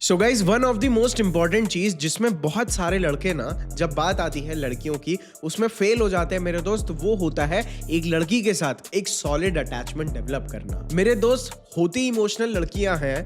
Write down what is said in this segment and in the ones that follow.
So guys one of the most important चीज जिसमें बहुत सारे लड़के ना जब बात आती है लड़कियों की उसमें फेल हो जाते हैं मेरे दोस्त, वो होता है एक लड़की के साथ एक सॉलिड अटैचमेंट डेवलप करना। मेरे दोस्त, होती इमोशनल लड़कियां हैं,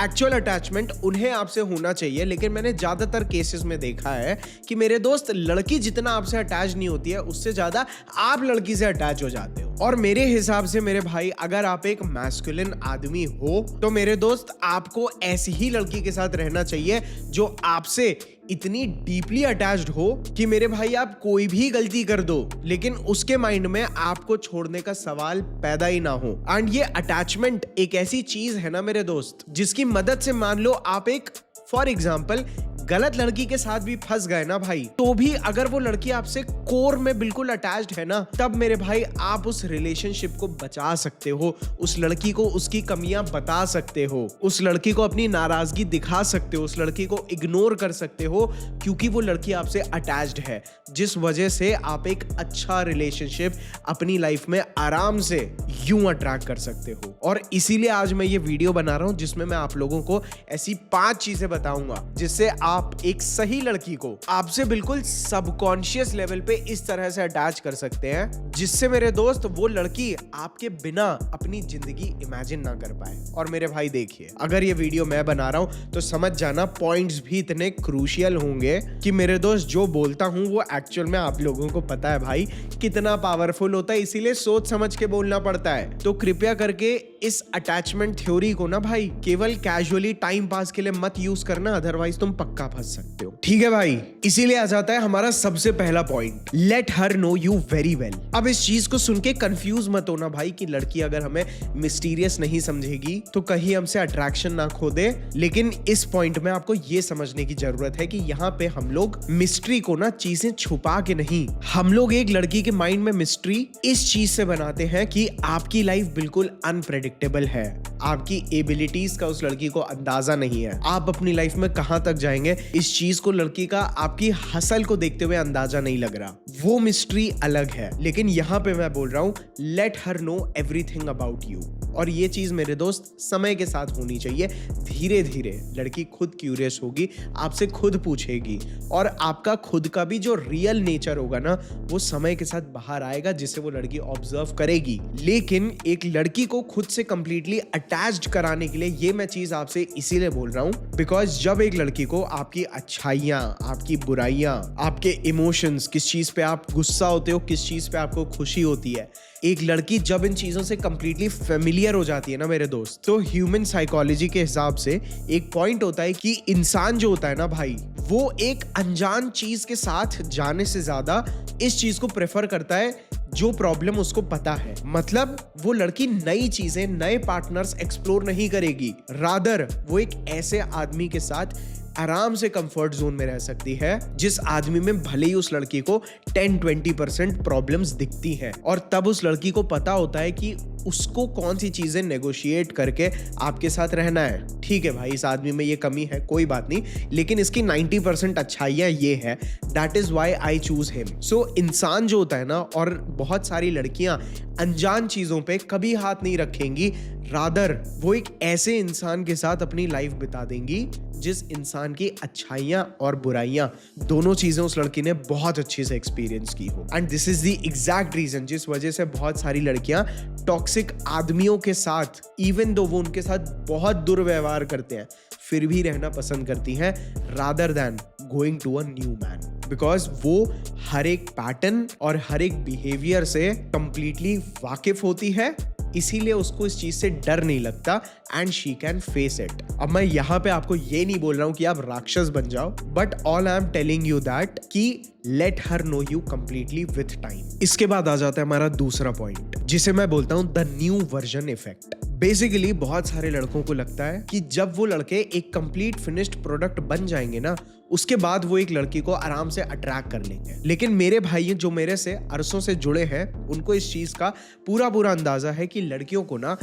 एक्चुअल अटैचमेंट उन्हें आपसे होना चाहिए, लेकिन मैंने ज्यादातर केसेस में देखा है कि मेरे दोस्त लड़की जितना आपसे अटैच नहीं होती है उससे ज्यादा आप लड़की से अटैच हो जाते हो। और मेरे हिसाब से मेरे भाई, अगर आप एक मैस्कुलिन आदमी हो तो मेरे दोस्त आपको ऐसी ही लड़की के साथ रहना चाहिए जो आपसे इतनी डीपली अटैच्ड हो कि मेरे भाई आप कोई भी गलती कर दो लेकिन उसके माइंड में आपको छोड़ने का सवाल पैदा ही ना हो। एंड ये अटैचमेंट एक ऐसी चीज है ना मेरे दोस्त, जिसकी मदद से मान लो आप एक फॉर एग्जाम्पल गलत लड़की के साथ भी फंस गए ना भाई, तो भी अगर वो लड़की आपसे कोर में बिल्कुल अटैच्ड है ना, तब मेरे भाई आप उस रिलेशनशिप को बचा सकते हो, उस लड़की को उसकी कमियां बता सकते हो, उस लड़की को अपनी नाराजगी दिखा सकते हो, उस लड़की को इग्नोर कर सकते हो, क्योंकि वो लड़की आपसे अटैच्ड है, जिस वजह से आप एक अच्छा रिलेशनशिप अपनी लाइफ में आराम से यूं अट्रैक्ट कर सकते हो। और इसीलिए आज मैं ये वीडियो बना रहा हूं जिसमें मैं आप लोगों को ऐसी 5 चीजें बताऊंगा जिससे आप एक सही लड़की को आपसे बिल्कुल सबकॉन्शियस लेवल पे इस तरह से अटैच कर सकते हैं जिससे मेरे दोस्त वो लड़की आपके बिना अपनी जिंदगी इमेजिन ना कर पाए। और मेरे भाई देखिए, अगर ये वीडियो मैं बना रहा हूं तो समझ जाना पॉइंट्स भी इतने क्रूशियल होंगे कि मेरे दोस्त जो बोलता हूं वो एक्चुअल में आप लोगों को पता है भाई कितना पावरफुल होता है, इसीलिए सोच समझ के बोलना पड़ता है। तो कृपया करके इस अटैचमेंट थ्योरी को ना भाई केवल कैजुअली टाइम पास के लिए मत यूज करना, अदरवाइज तुम पक्का फंस सकते हो। ठीक है भाई, इसीलिए आ जाता है हमारा सबसे पहला point, let her know you very well. अब इस चीज को सुन के कंफ्यूज मत होना भाई कि लड़की अगर हमें मिस्टीरियस नहीं समझेगी तो कहीं हमसे अट्रैक्शन ना खो दे, लेकिन इस पॉइंट में आपको ये समझने की जरूरत है कि यहाँ पे हम लोग मिस्ट्री को ना चीजें छुपा के नहीं, हम लोग एक लड़की के माइंड में मिस्ट्री इस चीज से बनाते हैं कि आपकी लाइफ बिल्कुल अनप्रेडिक्टेबल है, आपकी एबिलिटीज का उस लड़की को अंदाजा नहीं है, आप अपनी लाइफ में कहां तक जाएंगे इस चीज को लड़की का आपकी हसल को देखते हुए अंदाजा नहीं लग रहा, वो मिस्ट्री अलग है। लेकिन यहां पे मैं बोल रहा हूं late her know everything about you. और ये चीज मेरे दोस्त समय के साथ होनी चाहिए, धीरे धीरे लड़की खुद क्यूरियस होगी, आपसे खुद पूछेगी और आपका खुद का भी जो रियल नेचर होगा ना वो समय के साथ बाहर आएगा, जिससे वो लड़की ऑब्जर्व करेगी। लेकिन एक लड़की को खुद से कंप्लीटली अटैच्ड कराने के लिए ये मैं चीज आपसे इसीलिए बोल रहा हूं बिकॉज जब एक लड़की को आपकी अच्छाइयां, आपकी बुराइयां, आपके इमोशंस, किस चीज पे आप गुस्सा होते हो, किस चीज पे आपको खुशी होती है, एक लड़की जब इन चीजों से कंप्लीटली फेमिलियर हो जाती है ना मेरे दोस्त, तो ह्यूमन साइकोलॉजी के हिसाब से एक पॉइंट होता है कि इंसान जो होता है ना भाई, वो एक अनजान चीज के साथ जाने से ज्यादा इस चीज को प्रेफर करता है जो प्रॉब्लम उसको पता है। मतलब वो लड़की नई चीजें, नए पार्टनर्स एक्सप्लोर नहीं करेगी, रादर वो एक ऐसे आदमी के साथ आराम से कंफर्ट जोन में रह सकती है जिस आदमी में भले ही उस लड़की को 10-20% प्रॉब्लम्स दिखती हैं, और तब उस लड़की को पता होता है कि उसको कौन सी चीजें नेगोशिएट करके आपके साथ रहना है। ठीक है भाई, इस आदमी में ये कमी है, कोई बात नहीं, लेकिन इसकी 90% अच्छाइयां ये है, that is why I choose him. So इंसान जो होता है ना, और बहुत सारी लड़कियां अनजान चीजों पे कभी हाथ नहीं रखेंगी, रादर वो एक ऐसे इंसान के साथ अपनी लाइफ बिता देंगी जिस इंसान की अच्छाइयां और बुराइयां दोनों चीजें उस लड़की ने बहुत अच्छे से एक्सपीरियंस की हो। And this is the exact reason जिस वजह से बहुत सारी लड़कियां टॉक्सिक आदमियों के साथ, इवन दो वो उनके साथ बहुत दुर्व्यवहार करते हैं, फिर भी रहना पसंद करती हैं rather than going to a new man, because वो हर एक पैटर्न और हर एक बिहेवियर से कंप्लीटली वाकिफ होती है, इसीलिए उसको इस चीज से डर नहीं लगता and she can face it. अब मैं यहाँ पे आपको ये नहीं बोल रहा हूँ कि आप राक्षस बन जाओ, but all I am telling you that कि let her know you completely with time. इसके बाद आ जाता है हमारा दूसरा पॉइंट जिसे मैं बोलता हूँ the new version effect. Basically बहुत सारे लड़कों को लगता है कि जब वो लड़के एक कंप्लीट फिनिश्ड प्रोडक्ट बन जाएंगे ना, उसके बाद वो एक लड़की को आराम से अट्रैक्ट कर लेंगे। लेकिन मेरे भाई जो मेरे से अरसों से जुड़े हैं उनको इस चीज का पूरा अंदाजा है कि लड़कियों को ना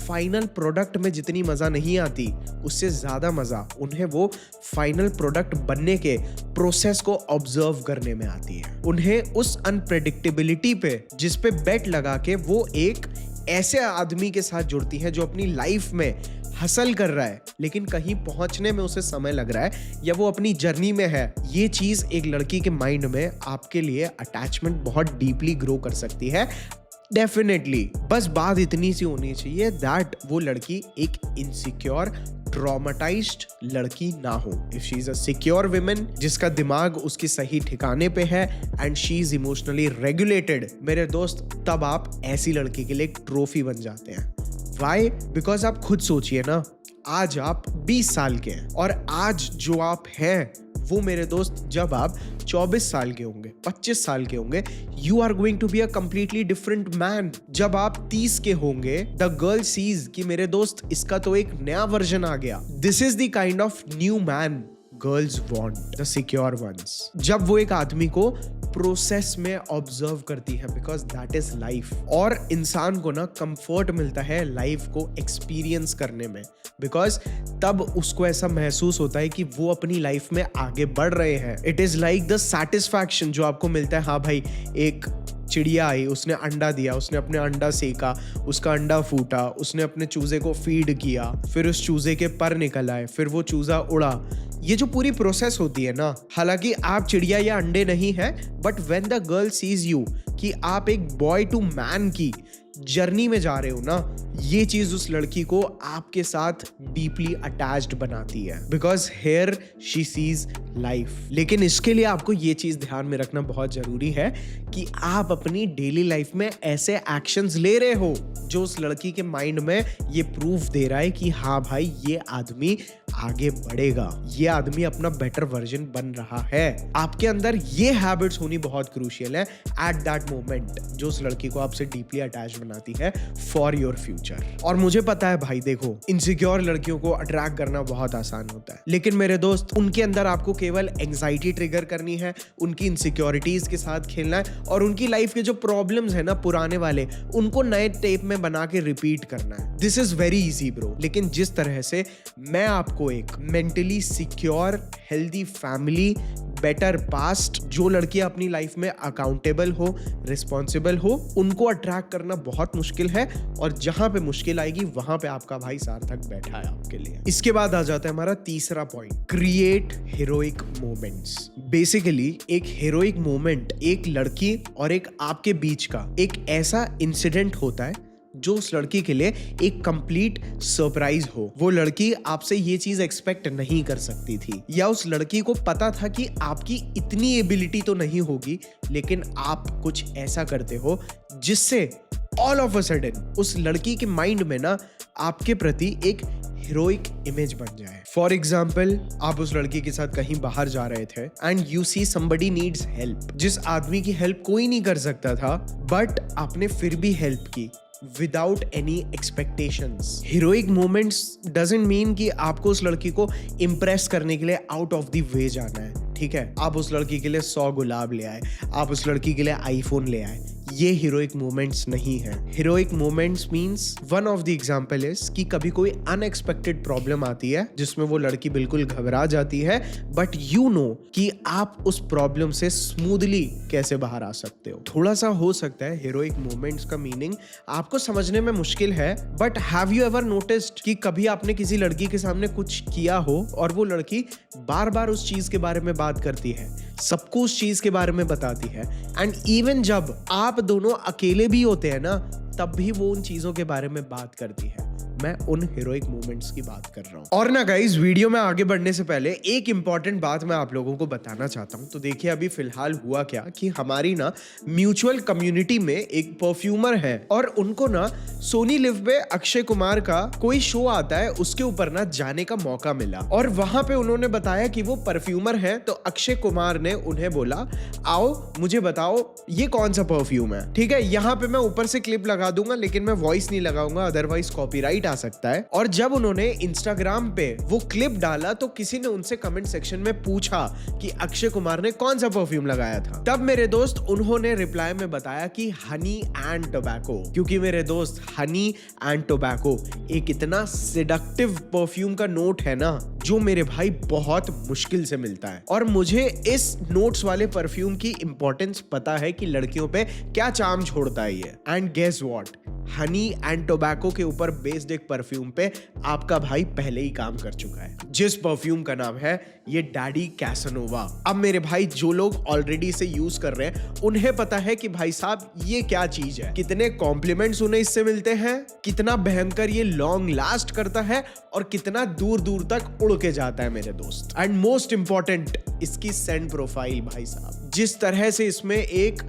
फाइनल प्रोडक्ट में जितनी मजा नहीं आती उससे ज्यादा मजा उन्हें वो फाइनल प्रोडक्ट बनने के प्रोसेस को ऑब्जर्व करने में आती है। उन्हें उस अनप्रेडिक्टेबिलिटी पे जिस पे बेट लगा के वो एक ऐसे आदमी के साथ जुड़ती हैं जो अपनी लाइफ में हसल कर रहा है लेकिन कहीं पहुंचने में उसे समय लग रहा है या वो अपनी जर्नी में है, ये चीज एक लड़की के माइंड में आपके लिए अटैचमेंट बहुत डीपली ग्रो कर सकती है। डेफिनेटली बस बात इतनी सी होनी चाहिए दैट वो लड़की एक इनसिक्योर ट्रॉमेटाइज्ड लड़की ना हो। If she is a secure women जिसका दिमाग उसकी सही ठिकाने पे है and she is emotionally regulated, मेरे दोस्त, तब आप ऐसी लड़की के लिए एक ट्रॉफी बन जाते हैं। व्हाई? बिकॉज आप खुद सोचिए ना, आज आप 20 साल के हैं और आज जो आप हैं वो मेरे दोस्त जब आप 24 साल के होंगे, 25 साल के होंगे, you are going to be a completely different man. जब आप 30 के होंगे, द गर्ल सीज कि मेरे दोस्त इसका तो एक नया वर्जन आ गया। This is the kind of new man girls want, the secure ones. जब वो एक आदमी को प्रोसेस में ऑब्जर्व करती है, बिकॉज दैट इज लाइफ। और इंसान को ना कंफर्ट मिलता है लाइफ को एक्सपीरियंस करने में, बिकॉज तब उसको ऐसा महसूस होता है कि वो अपनी लाइफ में आगे बढ़ रहे हैं। It is like the satisfaction जो आपको मिलता है, हाँ भाई एक चिड़िया आई, उसने अंडा दिया, उसने अपने अंडा सेका, उसका अंडा फूटा, उसने अपने चूजे को फीड किया, फिर उस चूजे के पर निकल आए, फिर वो चूजा उड़ा। ये जो पूरी प्रोसेस होती है ना, हालांकि आप चिड़िया या अंडे नहीं है, but when the girl sees you कि आप एक बॉय टू मैन की जर्नी में जा रहे हो ना, ये चीज उस लड़की को आपके साथ डीपली अटैच्ड बनाती है, because here she sees life. लेकिन इसके लिए आपको ये चीज ध्यान में रखना बहुत जरूरी है कि आप अपनी डेली लाइफ में ऐसे एक्शंस ले रहे हो जो उस लड़की के माइंड में ये प्रूफ दे रहा है कि हाँ भाई ये आदमी आगे बढ़ेगा, ये आदमी अपना बेटर वर्जन बन रहा है। आपके अंदर ये हैबिट्स होनी बहुत क्रूशियल है एट दैट मोमेंट, जो उस लड़की को आपसे डीपली अटैच बनाती है फॉर योर फ्यूचर। और मुझे पता है भाई, देखो इनसिक्योर लड़कियों को अट्रैक्ट करना बहुत आसान होता है, लेकिन मेरे दोस्त उनके अंदर आपको केवल एंजाइटी ट्रिगर करनी है, उनकी इनसिक्योरिटीज के साथ खेलना है और उनकी लाइफ के जो प्रॉब्लम्स है ना पुराने वाले, उनको नए टेप में बना के रिपीट करना है। This is very easy bro. लेकिन जिस तरह से मैं आपको एक mentally secure, healthy family, better past, जो लड़कियां अपनी लाइफ में अकाउंटेबल हो, रिस्पॉन्सिबल हो, उनको अट्रैक्ट करना बहुत मुश्किल है। और जहां पे मुश्किल आएगी वहां पे आपका भाई सार्थक बैठा है आपके लिए। इसके बाद आ जाता है हमारा तीसरा point, create heroic moments. Basically एक हीरोइक मोमेंट एक लड़की और एक आपके बीच का एक ऐसा इंसिडेंट होता है जो उस लड़की के लिए एक कंप्लीट सरप्राइज हो। वो लड़की आपसे ये चीज एक्सपेक्ट नहीं कर सकती थी, या उस लड़की को पता था कि आपकी इतनी एबिलिटी तो नहीं होगी, लेकिन आप कुछ ऐसा करते हो जिससे ऑल ऑफ अ सडन उस लड़की के माइंड में ना आपके प्रति एक हीरोइक इमेज बन जाए। फॉर एग्जाम्पल, आप उस लड़की के साथ कहीं बाहर जा रहे थे and you see somebody needs help, जिस आदमी की हेल्प कोई नहीं कर सकता था, बट आपने फिर भी हेल्प की without any expectations. Heroic moments doesn't mean कि आपको उस लड़की को इम्प्रेस करने के लिए आउट ऑफ द वे जाना है, ठीक है? आप उस लड़की के लिए 100 गुलाब ले आए, आप उस लड़की के लिए आईफोन ले आए, ये हीरोइक मोमेंट्स नहीं है। Heroic moments means, one of the example is कि कभी कोई अनएक्सपेक्टेड प्रॉब्लम आती है जिसमें वो लड़की बिल्कुल घबरा जाती है, बट यू नो कि आप उस प्रॉब्लम से स्मूथली कैसे बाहर आ सकते हो। थोड़ा सा हो सकता है हीरोइक मोमेंट्स का मीनिंग आपको समझने में मुश्किल है, but have you ever noticed कि कभी आपने किसी लड़की के सामने कुछ किया हो और वो लड़की बार बार उस चीज के बारे में बात करती है, सबको उस चीज के बारे में बताती है, एंड इवन जब आप दोनों अकेले भी होते हैं ना, तब भी वो उन चीजों के बारे में बात करती है। मैं उन हीरोइक मोमेंट्स की बात कर रहा हूं। और ना गाइस, वीडियो में आगे बढ़ने से पहले एक इंपॉर्टेंट बात मैं आप लोगों को बताना चाहता हूं। तो देखिए अभी फिलहाल हुआ क्या कि हमारी ना म्यूचुअल कम्युनिटी में एक परफ्यूमर है और उनको ना सोनी लिव पे अक्षय कुमार का कोई शो आता है, उसके ऊपर ना जाने का मौका मिला और वहां पे उन्होंने बताया कि वो परफ्यूमर है। तो अक्षय कुमार ने उन्हें बोला, आओ मुझे बताओ ये कौन सा परफ्यूम है, ठीक है? यहाँ पे मैं ऊपर से क्लिप लगा दूंगा, लेकिन मैं वॉइस नहीं लगाऊंगा, अदरवाइज कॉपीराइट आ सकता है। और जब उन्होंने इंस्टाग्राम पे वो क्लिप डाला तो किसी ने उनसे कमेंट सेक्शन में पूछा कि अक्षय कुमार ने कौन सा परफ्यूम लगाया था। तब मेरे दोस्त उन्होंने रिप्लाई में बताया कि हनी एंड टोबैको, क्योंकि मेरे दोस्त हनी एंड टोबैको एक इतना सेडक्टिव परफ्यूम का नोट है ना, जो मेरे भाई बहुत मुश्किल से मिलता है। और मुझे इस नोट्स वाले परफ्यूम की इंपॉर्टेंस पता है कि लड़कियों पे क्या चार्म छोड़ता है ये। And guess what, honey and tobacco के ऊपर बेस्ड एक परफ्यूम पे आपका भाई पहले ही काम कर चुका है, जिस परफ्यूम का नाम है ये डैडी कैसानोवा। अब मेरे भाई जो लोग ऑलरेडी इसे यूज कर रहे हैं उन्हें पता है कि भाई साहब ये क्या चीज है, कितने कॉम्प्लीमेंट्स उन्हें इससे मिलते हैं, कितना भयंकर ये लॉन्ग लास्ट करता है और कितना दूर दूर तक उड़ के जाता है मेरे दोस्त। एंड मोस्ट इंपॉर्टेंट, इसकी सेंट प्रोफाइल भाई साहब, जिस तरह से इसमें एक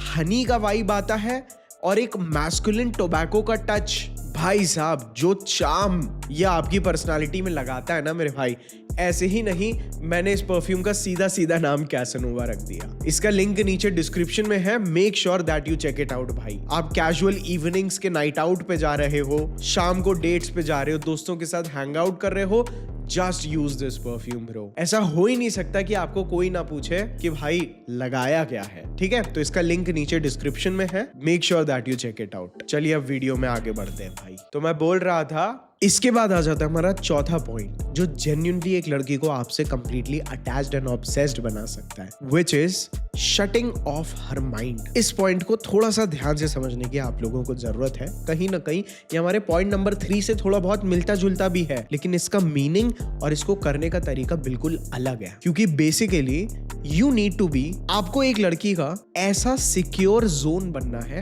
हनी का वाइब आता है और एक मैस्कुलिन टोबैको का टच, भाई साहब जो चार्म ये आपकी पर्सनालिटी में लगाता है ना मेरे भाई, ऐसे ही नहीं मैंने इस परफ्यूम का सीधा सीधा नाम कैसानोवा रख दिया। इसका लिंक नीचे डिस्क्रिप्शन में है, make sure that you check it out भाई। आप कैजुअल इवनिंग्स के नाइट आउट पे जा रहे हो, शाम को डेट्स पे जा रहे हो, दोस्तों के साथ हैंग आउट कर रहे हो, just use this perfume bro. ऐसा हो ही नहीं सकता कि आपको कोई ना पूछे कि भाई लगाया क्या है, ठीक है? तो इसका लिंक नीचे डिस्क्रिप्शन में है, make sure that you check it out. चलिए अब वीडियो में आगे बढ़ते हैं भाई। तो मैं बोल रहा था, इसके बाद आ जाता है हमारा चौथा पॉइंट, जो जेन्युइनली एक लड़की को आपसे कंप्लीटली अटैच्ड एंड ऑब्सेस्ड बना सकता है, which is shutting off her mind. इस पॉइंट को थोड़ा सा ध्यान से समझने की आप लोगों को जरूरत है। कहीं ना कहीं ये हमारे पॉइंट नंबर 3 से थोड़ा बहुत मिलता जुलता भी है, लेकिन इसका मीनिंग और इसको करने का तरीका बिल्कुल अलग है। क्योंकि basically you need to be, आपको एक लड़की का ऐसा सिक्योर जोन बनना है,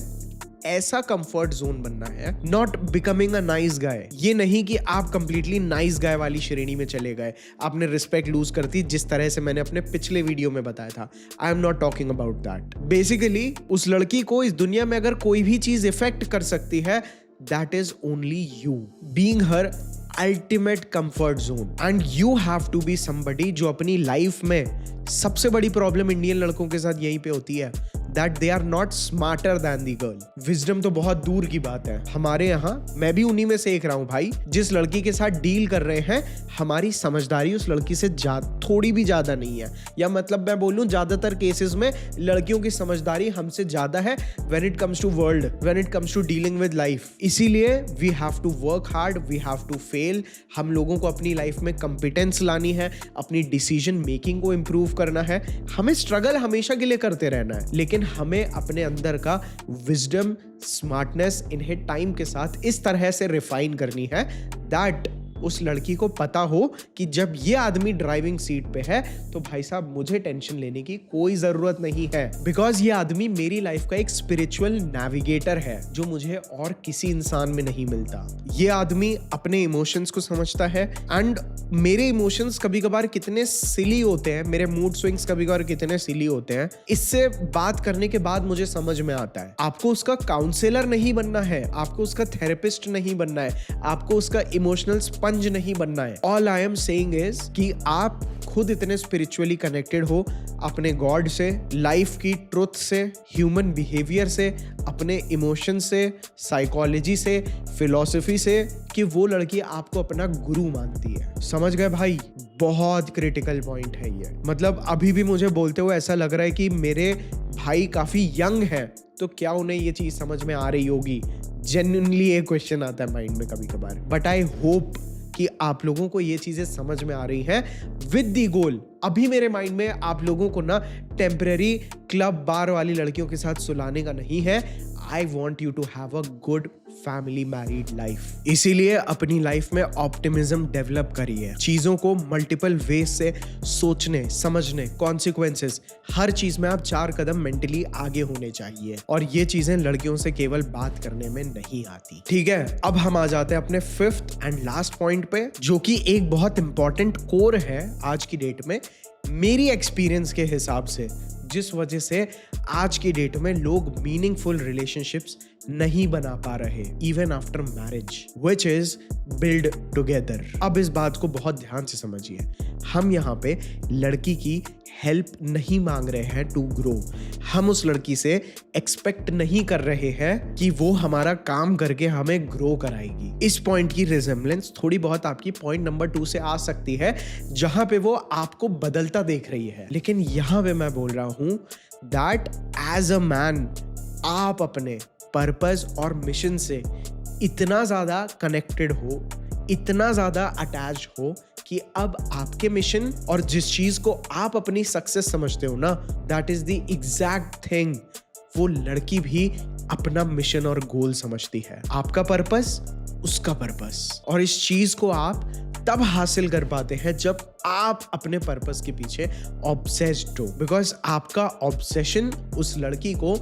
ऐसा कंफर्ट जोन बनना है, not becoming a nice guy. ये नहीं कि आप कंप्लीटली नाइस गाय वाली श्रेणी में चले गए, आपने रिस्पेक्ट लूज कर दी, जिस तरह से मैंने अपने पिछले वीडियो में बताया था। I am not talking about that. Basically उस लड़की को इस दुनिया में अगर कोई भी चीज इफेक्ट कर सकती है, that is only you being her ultimate comfort zone. And you have to be somebody जो अपनी लाइफ में, सबसे बड़ी प्रॉब्लम इंडियन लड़कों के साथ यहीं पे होती है, that they are not smarter than the girl। Wisdom तो बहुत दूर की बात है, हमारे यहाँ मैं भी उन्हीं में से एक रहा हूँ भाई। जिस लड़की के साथ डील कर रहे हैं, हमारी समझदारी उस लड़की से थोड़ी भी ज्यादा नहीं है, या मतलब मैं बोलूँ ज्यादातर केसेस में लड़कियों की समझदारी हमसे ज्यादा है when it comes to world, when it comes to dealing with life। इसीलिए we have to work hard, we have to fail। हम लोगों को अपनी लाइफ में कंपिटेंस लानी है, अपनी डिसीजन मेकिंग को इम्प्रूव करना है, हमें स्ट्रगल हमेशा के लिए करते रहना है, लेकिन हमें अपने अंदर का विजडम, स्मार्टनेस इन्हें टाइम के साथ इस तरह से रिफाइन करनी है दैट उस लड़की को पता हो कि जब ये आदमी ड्राइविंग सीट पे है तो भाई साहब मुझे टेंशन लेने की कोई जरूरत नहीं है, बिकॉज ये आदमी मेरी लाइफ का एक स्पिरिचुअल नेविगेटर है जो मुझे और किसी इंसान में नहीं मिलता। ये आदमी अपने इमोशंस को समझता है, एंड मेरे इमोशंस कभी कभार कितने सिली होते हैं, मेरे मूड स्विंग्स कभी कभार कितने सिली होते हैं, इससे बात करने के बाद मुझे समझ में आता है। आपको उसका काउंसलर नहीं बनना है, आपको उसका थेरेपिस्ट नहीं बनना है, आपको उसका इमोशनल स्पंज नहीं बनना है। All I am saying is कि आप खुद इतने स्पिरिचुअली कनेक्टेड हो अपने गॉड से, लाइफ की ट्रुथ से, ह्यूमन बिहेवियर से, अपने इमोशन से, साइकोलॉजी से, फिलॉसफी से, कि वो लड़की आपको अपना गुरु मानती है। समझ गए भाई? बहुत क्रिटिकल पॉइंट है ये। मतलब अभी भी मुझे बोलते हुए ऐसा लग रहा है कि मेरे भाई काफी यंग हैं, तो क्या उन्हें ये चीज समझ में आ रही होगी? जेन्युइनली एक क्वेश्चन आता है माइंड में कभी कभार, बट आई होप कि आप लोगों को ये चीजें समझ में आ रही हैं विद द गोल। अभी मेरे माइंड में आप लोगों को ना टेम्पररी क्लब बार वाली लड़कियों के साथ सुलाने का नहीं है। I want you to have a good family married life. इसीलिए अपनी लाइफ में ऑप्टिमिज्म डेवलप करिए, चीजों को मल्टीपल वेज से सोचने, समझने, कॉन्सिक्वेंसेस, हर चीज में आप 4 कदम मेंटली आगे होने चाहिए, और ये चीजें लड़कियों से केवल बात करने में नहीं आती। ठीक है, अब हम आ जाते हैं अपने 5th एंड लास्ट पॉइंट पे, जो कि एक बहुत इंपॉर्टेंट कोर है आज की डेट में मेरी एक्सपीरियंस के हिसाब से, जिस वजह से आज की डेट में लोग मीनिंगफुल रिलेशनशिप्स नहीं बना पा रहे even after marriage, which is build together. अब इस बात को बहुत ध्यान से समझिए, हम यहाँ पे लड़की की हेल्प नहीं मांग रहे हैं टू ग्रो। हम उस लड़की से एक्सपेक्ट नहीं कर रहे हैं कि वो हमारा काम करके हमें ग्रो कराएगी। इस पॉइंट की रिजेम्बलेंस थोड़ी बहुत आपकी पॉइंट नंबर 2 से आ सकती है, जहां पे वो आपको बदलता देख रही है, लेकिन यहां पे मैं बोल रहा हूं दैट एज अ मैन आप अपने पर्पस और मिशन से इतना ज्यादा कनेक्टेड हो इतना ज्यादा अटैच हो कि अब आपके मिशन और जिस चीज को आप अपनी सक्सेस समझते हो ना, that is the exact thing वो लड़की भी अपना मिशन और गोल समझती है। आपका पर्पस, उसका पर्पस। और इस चीज को आप तब हासिल कर पाते हैं जब आप अपने पर्पस के पीछे ऑब्सेस्ड हो, बिकॉज आपका ऑब्सेशन उस लड़की को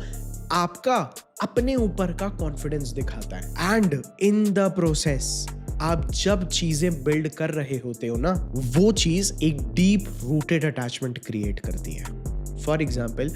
आपका अपने ऊपर का कॉन्फिडेंस दिखाता है। एंड इन द प्रोसेस आप जब चीजें बिल्ड कर रहे होते हो ना, वो चीज एक डीप रूटेड अटैचमेंट क्रिएट करती है। फॉर एग्जाम्पल,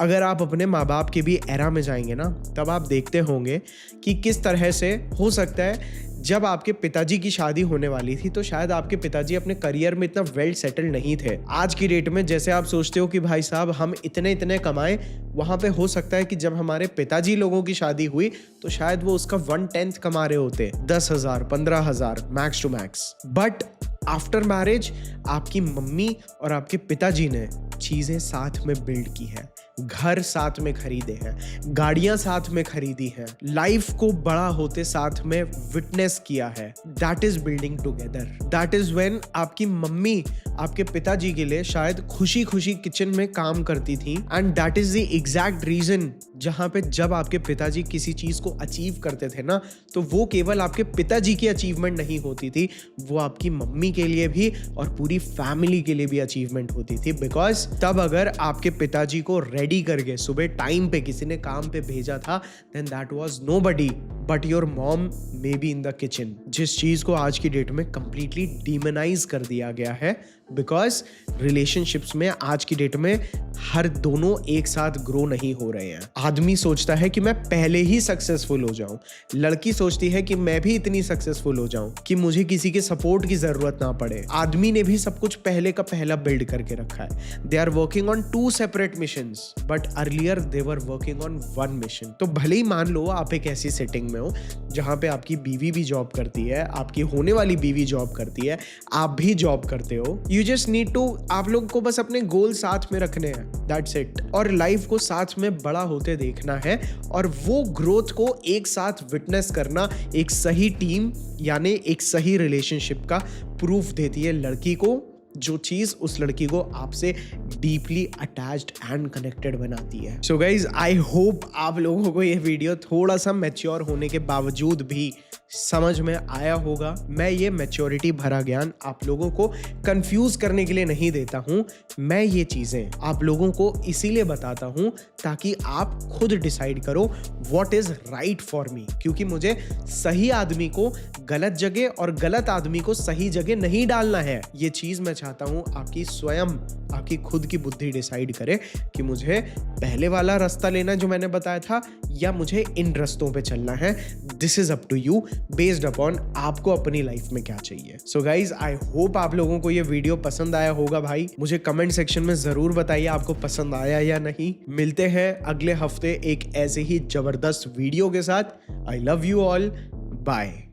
अगर आप अपने माँ बाप के भी एरा में जाएंगे ना, तब आप देखते होंगे कि किस तरह से हो सकता है जब आपके पिताजी की शादी होने वाली थी तो शायद आपके पिताजी अपने करियर में इतना वेल सेटल्ड नहीं थे। आज की डेट में जैसे आप सोचते हो कि भाई साहब हम इतने कमाएं, वहां पे हो सकता है कि जब हमारे पिताजी लोगों की शादी हुई तो शायद वो उसका 1/10 कमा रहे होते, 10,000 15,000 max to max. But after marriage आपकी मम्मी और आपके पिताजी ने चीजें साथ में बिल्ड की है, घर साथ में खरीदे हैं, गाड़ियां साथ में खरीदी हैं, लाइफ को बड़ा होते साथ में विटनेस किया है। That is building together. That is when आपकी मम्मी आपके पिताजी के लिए शायद खुशी खुशी किचन में काम करती थी। And that is the exact reason जहां पे जब आपके पिताजी किसी चीज को अचीव करते थे ना, तो वो केवल आपके पिताजी की अचीवमेंट नहीं होती थी, वो आपकी मम्मी के लिए भी और पूरी फैमिली के लिए भी अचीवमेंट होती थी। बिकॉज तब अगर आपके पिताजी को रेडी करके सुबह टाइम पे किसी ने काम पे भेजा था, then that was nobody but your mom maybe in the kitchen. जिस चीज को आज की डेट में कंप्लीटली डीमोनाइज कर दिया गया है, बिकॉज रिलेशनशिप्स में आज की डेट में हर दोनों एक साथ ग्रो नहीं हो रहे हैं। आदमी सोचता है कि मैं पहले ही सक्सेसफुल हो जाऊं, लड़की सोचती है कि मैं भी इतनी सक्सेसफुल हो जाऊं कि मुझे किसी के सपोर्ट की जरूरत ना पड़े। आदमी ने भी सब कुछ पहले का पहला बिल्ड करके रखा है। They are working on 2 separate missions, but earlier they were working on 1 mission. तो भले ही मान लो आप एक ऐसी सेटिंग में हो जहां पे आपकी बीवी भी जॉब करती है, आपकी होने वाली बीवी जॉब करती है, आप भी जॉब करते हो। यू जस्ट नीड टू, आप लोग को बस अपने गोल साथ में रखने हैं, दैट्स इट। और लाइफ को साथ में बड़ा होते देखना है और वो ग्रोथ को एक साथ विटनेस करना एक सही टीम यानी एक सही रिलेशनशिप का प्रूफ देती है लड़की को, जो चीज उस लड़की को आपसे डीपली अटैच्ड एंड कनेक्टेड बनाती है। सो गाइज, आई होप आप लोगों को ये वीडियो थोड़ा सा मैच्योर होने के बावजूद भी समझ में आया होगा। मैं ये मैच्योरिटी भरा ज्ञान आप लोगों को कंफ्यूज करने के लिए नहीं देता हूं। मैं ये चीजें आप लोगों को इसीलिए बताता हूं ताकि आप खुद डिसाइड करो what is right for me, क्योंकि मुझे सही आदमी को गलत जगह और गलत आदमी को सही जगह नहीं डालना है। ये चीज मैं चाहता हूं आपकी स्वयं, आपकी खुद की बुद्धि डिसाइड करे कि मुझे पहले वाला रास्ता लेना जो मैंने बताया था या मुझे इन रास्तों पे चलना है। This is up to you, based upon आपको अपनी लाइफ में क्या चाहिए। सो गाइज, आई होप आप लोगों को ये वीडियो पसंद आया होगा भाई। मुझे कमेंट सेक्शन में जरूर बताइए आपको पसंद आया या नहीं। मिलते हैं अगले हफ्ते एक ऐसे ही जबरदस्त वीडियो के साथ। I love you all, bye.